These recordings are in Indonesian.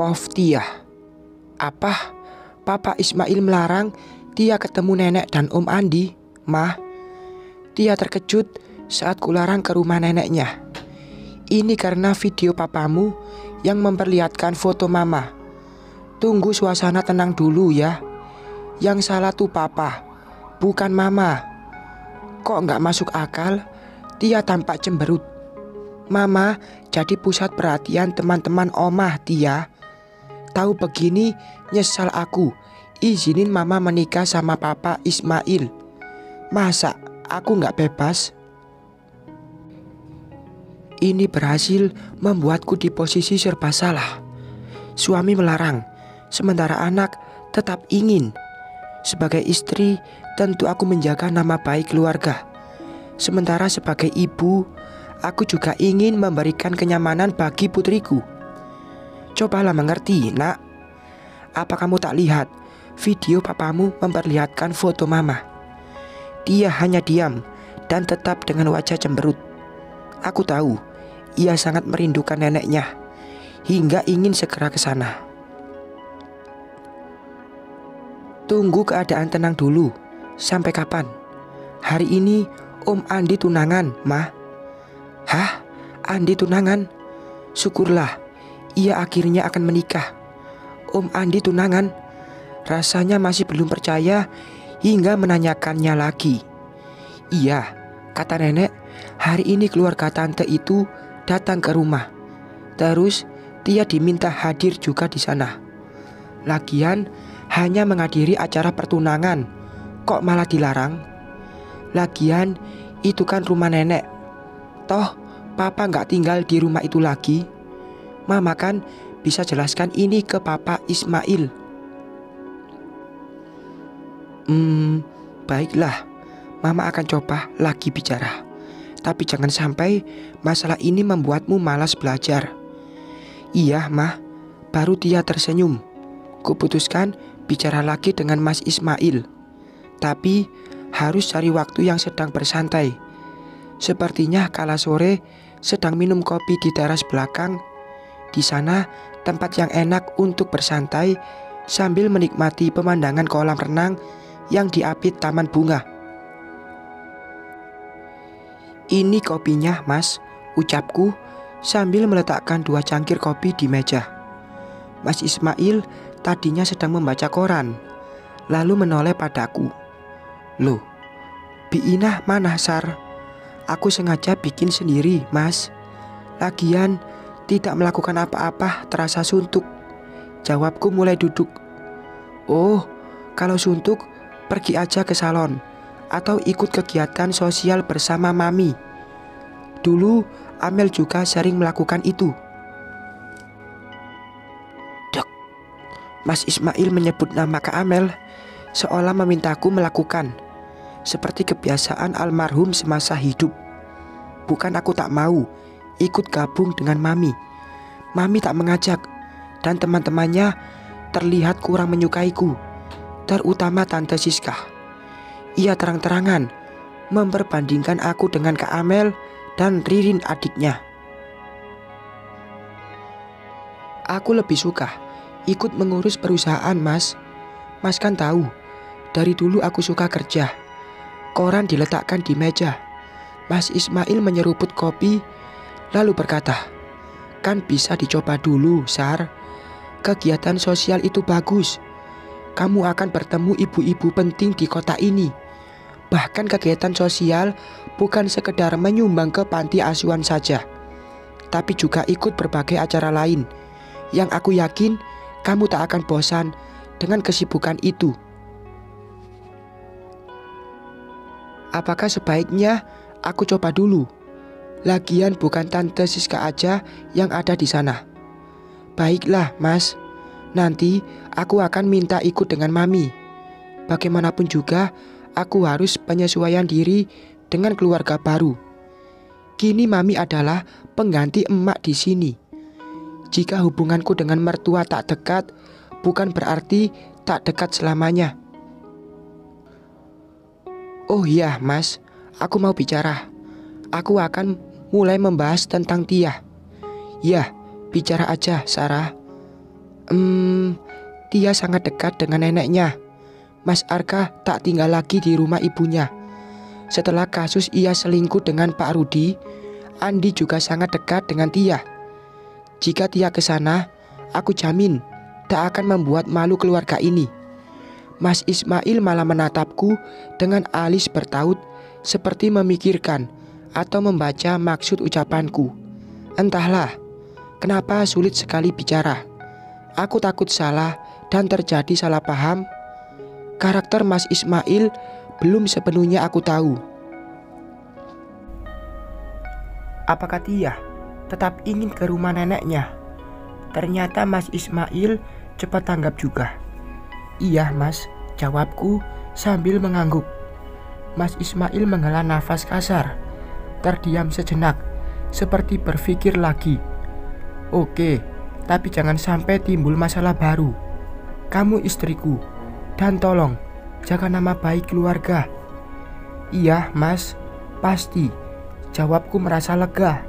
of Tia. Apa? Papa Ismail melarang Tia ketemu nenek dan Om Andi, Mah? Tia terkejut saat kularang ke rumah neneknya. Ini karena video papamu yang memperlihatkan foto mama. Tunggu suasana tenang dulu ya. Yang salah tuh papa, bukan mama. Kok nggak masuk akal? Tia tampak cemberut. Mama jadi pusat perhatian teman-teman omah Tia. Tahu begini nyesal aku. Izinin mama menikah sama papa Ismail. Masa aku nggak bebas? Ini berhasil membuatku di posisi serba salah. Suami melarang, sementara anak tetap ingin. Sebagai istri, tentu aku menjaga nama baik keluarga. Sementara sebagai ibu, aku juga ingin memberikan kenyamanan bagi putriku. Cobalah mengerti, nak. Apa kamu tak lihat video papamu memperlihatkan foto mama? Dia hanya diam dan tetap dengan wajah cemberut. Aku tahu ia sangat merindukan neneknya hingga ingin segera ke sana. Tunggu keadaan tenang dulu. Sampai kapan? Hari ini Om Andi tunangan, Mah. Hah? Andi tunangan? Syukurlah, ia akhirnya akan menikah. Om Andi tunangan? Rasanya masih belum percaya hingga menanyakannya lagi. Iya, kata nenek, hari ini keluarga tante itu datang ke rumah. Terus Tia diminta hadir juga di sana. Lagian hanya menghadiri acara pertunangan, kok malah dilarang? Lagian itu kan rumah nenek. Toh papa nggak tinggal di rumah itu lagi. Mama kan bisa jelaskan ini ke papa Ismail. Baiklah, mama akan coba lagi bicara. Tapi jangan sampai masalah ini membuatmu malas belajar. Iya, Mah. Baru Tia tersenyum. Kuputuskan bicara lagi dengan Mas Ismail. Tapi harus cari waktu yang sedang bersantai. Sepertinya kala sore sedang minum kopi di teras belakang. Di sana tempat yang enak untuk bersantai sambil menikmati pemandangan kolam renang yang diapit taman bunga. Ini kopinya, Mas, ucapku sambil meletakkan 2 cangkir kopi di meja. Mas Ismail tadinya sedang membaca koran, lalu menoleh padaku. Loh, Biinah mana, Sar? Aku sengaja bikin sendiri, Mas. Lagian tidak melakukan apa-apa terasa suntuk. Jawabku mulai duduk. Oh, kalau suntuk pergi aja ke salon atau ikut kegiatan sosial bersama Mami. Dulu Amel juga sering melakukan itu. Dek, Mas Ismail menyebut nama Kak Amel seolah memintaku melakukan, seperti kebiasaan almarhum semasa hidup. Bukan aku tak mau ikut gabung dengan Mami. Mami tak mengajak dan teman-temannya terlihat kurang menyukaiku, terutama Tante Siska. Ia terang-terangan memperbandingkan aku dengan Kak Amel dan Ririn adiknya. Aku lebih suka ikut mengurus perusahaan, Mas. Mas kan tahu, dari dulu aku suka kerja. Koran diletakkan di meja. Mas Ismail menyeruput kopi lalu berkata, kan bisa dicoba dulu, Sar. Kegiatan sosial itu bagus. Kamu akan bertemu ibu-ibu penting di kota ini. Bahkan kegiatan sosial bukan sekedar menyumbang ke panti asuhan saja, tapi juga ikut berbagai acara lain yang aku yakin kamu tak akan bosan dengan kesibukan itu. Apakah sebaiknya aku coba dulu? Lagian bukan Tante Siska aja yang ada di sana. Baiklah, Mas. Nanti aku akan minta ikut dengan Mami. Bagaimanapun juga aku harus penyesuaian diri dengan keluarga baru. Kini Mami adalah pengganti emak di sini. Jika hubunganku dengan mertua tak dekat, bukan berarti tak dekat selamanya. Oh iya, Mas, aku mau bicara. Aku akan mulai membahas tentang Tia. Ya, bicara aja, Sarah. Tia sangat dekat dengan neneknya. Mas Arka tak tinggal lagi di rumah ibunya. Setelah kasus ia selingkuh dengan Pak Rudi, Andi juga sangat dekat dengan Tia. Jika Tia ke sana, aku jamin tak akan membuat malu keluarga ini. Mas Ismail malah menatapku dengan alis bertaut seperti memikirkan atau membaca maksud ucapanku. Entahlah, kenapa sulit sekali bicara. Aku takut salah dan terjadi salah paham. Karakter Mas Ismail belum sepenuhnya aku tahu. Apakah Tia tetap ingin ke rumah neneknya? Ternyata Mas Ismail cepat tanggap juga. Iya mas, jawabku sambil mengangguk. Mas Ismail menghela nafas kasar, terdiam sejenak, seperti berpikir lagi. Oke, tapi jangan sampai timbul masalah baru. Kamu istriku, dan tolong jaga nama baik keluarga. Iya mas, pasti, jawabku merasa lega.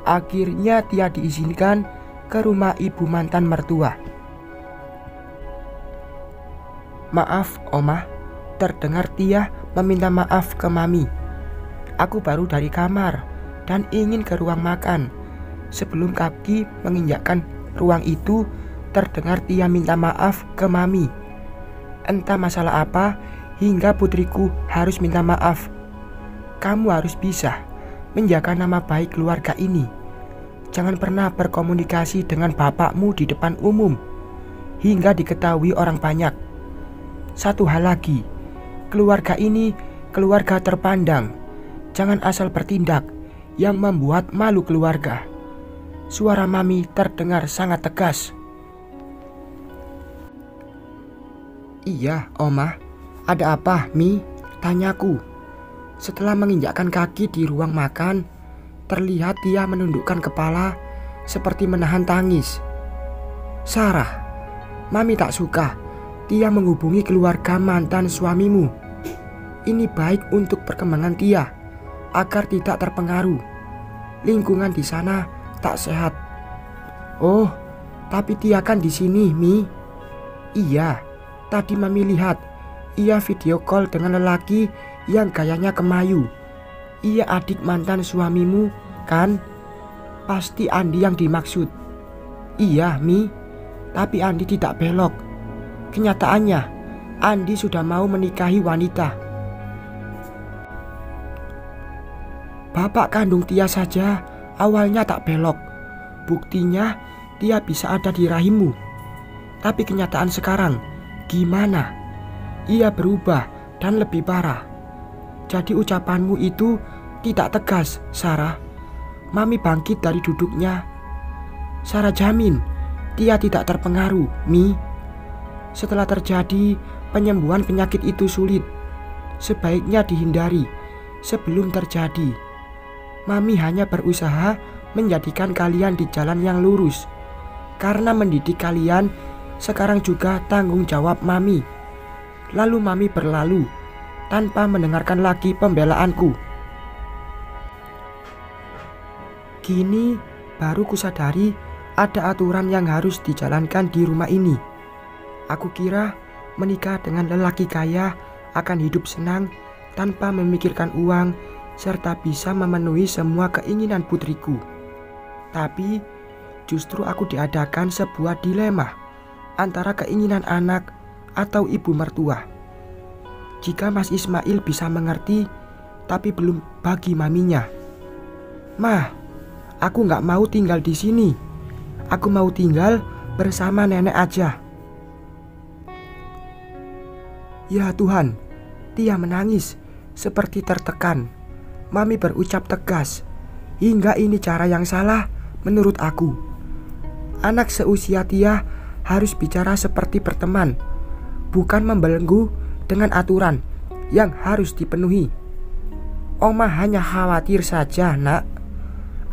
Akhirnya Tia diizinkan ke rumah ibu mantan mertua. Maaf Omah, terdengar Tia meminta maaf ke Mami. Aku baru dari kamar dan ingin ke ruang makan. Sebelum kaki menginjakkan ruang itu, terdengar Tia minta maaf ke Mami. Entah masalah apa hingga putriku harus minta maaf. Kamu harus bisa menjaga nama baik keluarga ini. Jangan pernah berkomunikasi dengan bapakmu di depan umum hingga diketahui orang banyak. Satu hal lagi, keluarga ini keluarga terpandang. Jangan asal bertindak yang membuat malu keluarga. Suara Mami terdengar sangat tegas. Iya, Omah. Ada apa, Mi? Tanyaku. Setelah menginjakkan kaki di ruang makan, terlihat Tia menundukkan kepala seperti menahan tangis. Sarah, Mami tak suka Tia menghubungi keluarga mantan suamimu. Ini baik untuk perkembangan Tia agar tidak terpengaruh. Lingkungan di sana tak sehat. Oh, tapi Tia kan di sini, Mi. Iya, tadi Mami lihat ia video call dengan lelaki yang gayanya kemayu. Ia adik mantan suamimu, kan? Pasti Andi yang dimaksud. Iya, Mi. Tapi Andi tidak belok. Kenyataannya, Andi sudah mau menikahi wanita. Bapak kandung Tia saja awalnya tak belok. Buktinya Tia bisa ada di rahimmu. Tapi kenyataan sekarang gimana? Ia berubah dan lebih parah. Jadi ucapanmu itu tidak tegas, Sarah. Mami bangkit dari duduknya. Sarah jamin Tia tidak terpengaruh, Mi. Setelah terjadi, penyembuhan penyakit itu sulit. Sebaiknya dihindari sebelum terjadi. Mami hanya berusaha menjadikan kalian di jalan yang lurus. Karena mendidik kalian sekarang juga tanggung jawab Mami. Lalu Mami berlalu tanpa mendengarkan lagi pembelaanku. Kini baru kusadari ada aturan yang harus dijalankan di rumah ini. Aku kira menikah dengan lelaki kaya akan hidup senang tanpa memikirkan uang serta bisa memenuhi semua keinginan putriku. Tapi justru aku diadakan sebuah dilema antara keinginan anak atau ibu mertua. Jika Mas Ismail bisa mengerti, tapi belum bagi maminya. Mah, aku gak mau tinggal di sini. Aku mau tinggal bersama nenek aja. Ya Tuhan, Tia menangis seperti tertekan. Mami berucap tegas, hingga ini cara yang salah menurut aku. Anak seusia Tia harus bicara seperti berteman, bukan membelenggu dengan aturan yang harus dipenuhi. Oma hanya khawatir saja, Nak.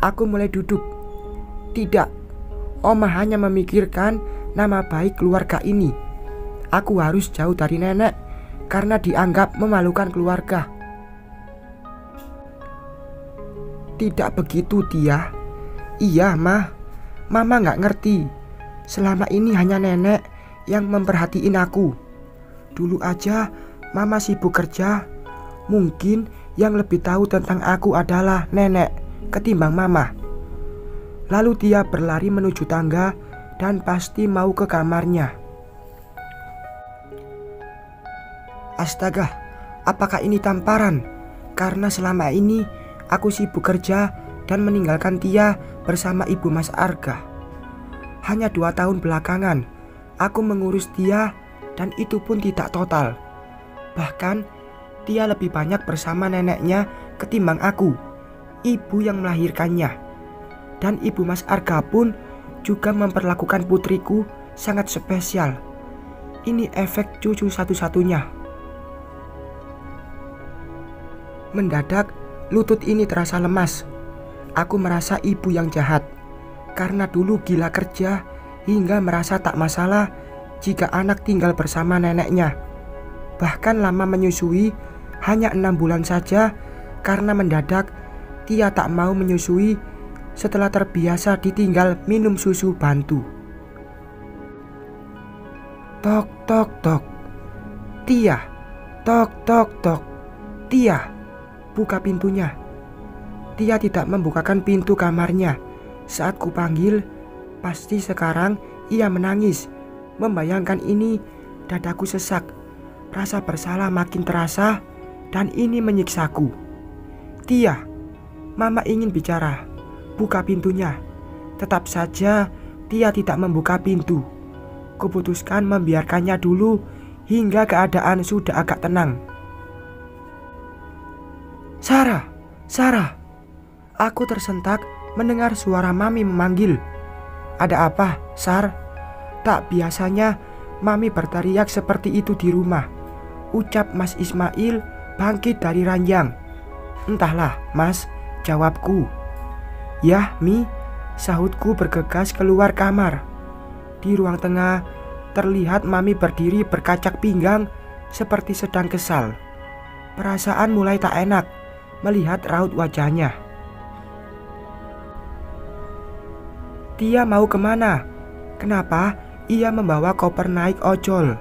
Aku mulai duduk. Tidak, Oma hanya memikirkan nama baik keluarga ini. Aku harus jauh dari nenek karena dianggap memalukan keluarga. Tidak begitu, Tia. Iya, Mah. Mama gak ngerti. selama ini hanya nenek yang memperhatiin aku. Dulu aja mama sibuk kerja. Mungkin yang lebih tahu tentang aku adalah nenek ketimbang mama. Lalu Tia berlari menuju tangga dan pasti mau ke kamarnya. Astaga, apakah ini tamparan? Karena selama ini aku sibuk kerja dan meninggalkan Tia bersama ibu Mas Arga. Hanya 2 tahun belakangan aku mengurus Tia dan itu pun tidak total. Bahkan Tia lebih banyak bersama neneknya ketimbang aku, ibu yang melahirkannya. Dan ibu Mas Arga pun juga memperlakukan putriku sangat spesial. Ini efek cucu satu-satunya. Mendadak lutut ini terasa lemas. Aku merasa ibu yang jahat. Karena dulu gila kerja hingga merasa tak masalah jika anak tinggal bersama neneknya. Bahkan lama menyusui, hanya 6 bulan saja, karena mendadak Tia tak mau menyusui setelah terbiasa ditinggal minum susu bantu. Tok tok tok. Tia. Tok tok tok. Tia, buka pintunya. Tia tidak membukakan pintu kamarnya. Saat kupanggil, pasti sekarang ia menangis. Membayangkan ini, dadaku sesak. Rasa bersalah makin terasa dan ini menyiksaku. Tia, mama ingin bicara. Buka pintunya. Tetap saja Tia tidak membuka pintu. Kuputuskan membiarkannya dulu hingga keadaan sudah agak tenang. Sarah, Sarah. Aku tersentak mendengar suara mami memanggil. Ada apa, Sar? Tak biasanya mami berteriak seperti itu di rumah. Ucap Mas Ismail bangkit dari ranjang. Entahlah, Mas, jawabku. Yah, Mi, sahutku bergegas keluar kamar. Di ruang tengah terlihat mami berdiri berkacak pinggang seperti sedang kesal. Perasaan mulai tak enak melihat raut wajahnya. Tia mau kemana? Kenapa ia membawa koper naik ojol?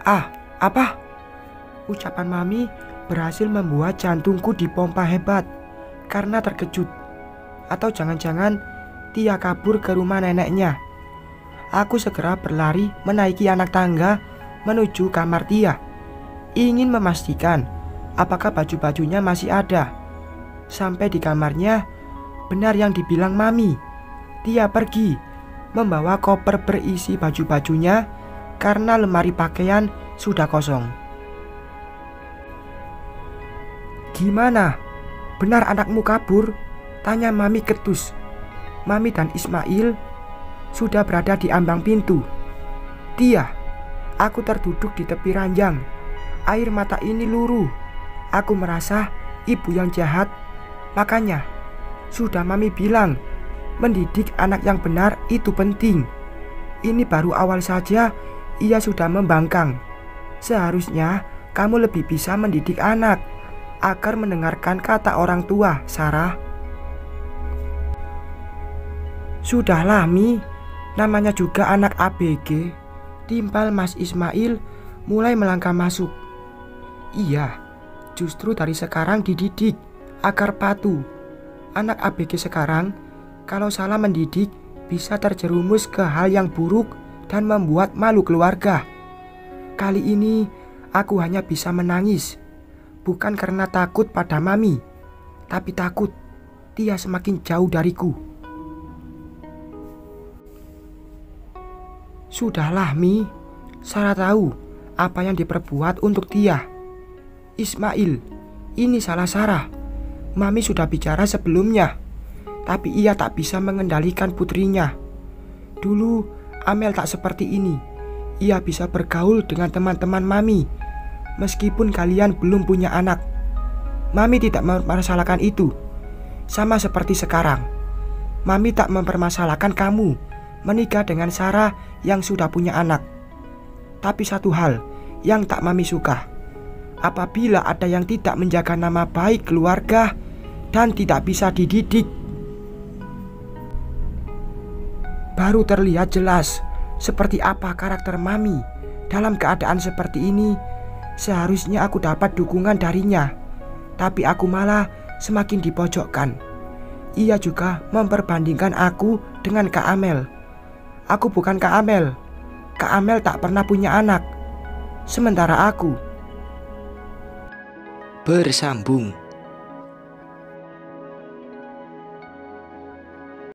Ah, apa? Ucapan mami berhasil membuat jantungku dipompa hebat karena terkejut. Atau jangan-jangan Tia kabur ke rumah neneknya. Aku segera berlari menaiki anak tangga menuju kamar Tia, ingin memastikan apakah baju-bajunya masih ada. Sampai di kamarnya, benar yang dibilang mami. Tia pergi membawa koper berisi baju-bajunya karena lemari pakaian sudah kosong. Gimana? Benar anakmu kabur? Tanya mami ketus. Mami dan Ismail sudah berada di ambang pintu. Tia, aku terduduk di tepi ranjang. Air mata ini luruh. Aku merasa ibu yang jahat. Makanya sudah mami bilang, mendidik anak yang benar itu penting. Ini baru awal saja ia sudah membangkang. Seharusnya kamu lebih bisa mendidik anak agar mendengarkan kata orang tua, Sarah. Sudahlah, Mi, namanya juga anak ABG. Timpal Mas Ismail mulai melangkah masuk. Iya, justru dari sekarang dididik agar patuh. Anak ABG sekarang kalau salah mendidik bisa terjerumus ke hal yang buruk dan membuat malu keluarga. Kali ini aku hanya bisa menangis. Bukan karena takut pada mami, tapi takut Tia semakin jauh dariku. Sudahlah, Mi, Sarah tahu apa yang diperbuat untuk Tia. Ismail, ini salah Sarah. Mami sudah bicara sebelumnya, tapi ia tak bisa mengendalikan putrinya. Dulu Amel tak seperti ini. Ia bisa bergaul dengan teman-teman mami meskipun kalian belum punya anak. Mami tidak mempermasalahkan itu. Sama seperti sekarang, mami tak mempermasalahkan kamu menikah dengan Sarah yang sudah punya anak. Tapi satu hal yang tak mami suka, apabila ada yang tidak menjaga nama baik keluarga dan tidak bisa dididik. baru terlihat jelas seperti apa karakter Mami. Dalam keadaan seperti ini, seharusnya aku dapat dukungan darinya, tapi aku malah semakin dipojokkan. Ia juga memperbandingkan aku dengan Kak Amel. Aku bukan Kak Amel. Kak Amel tak pernah punya anak. Sementara aku. Bersambung.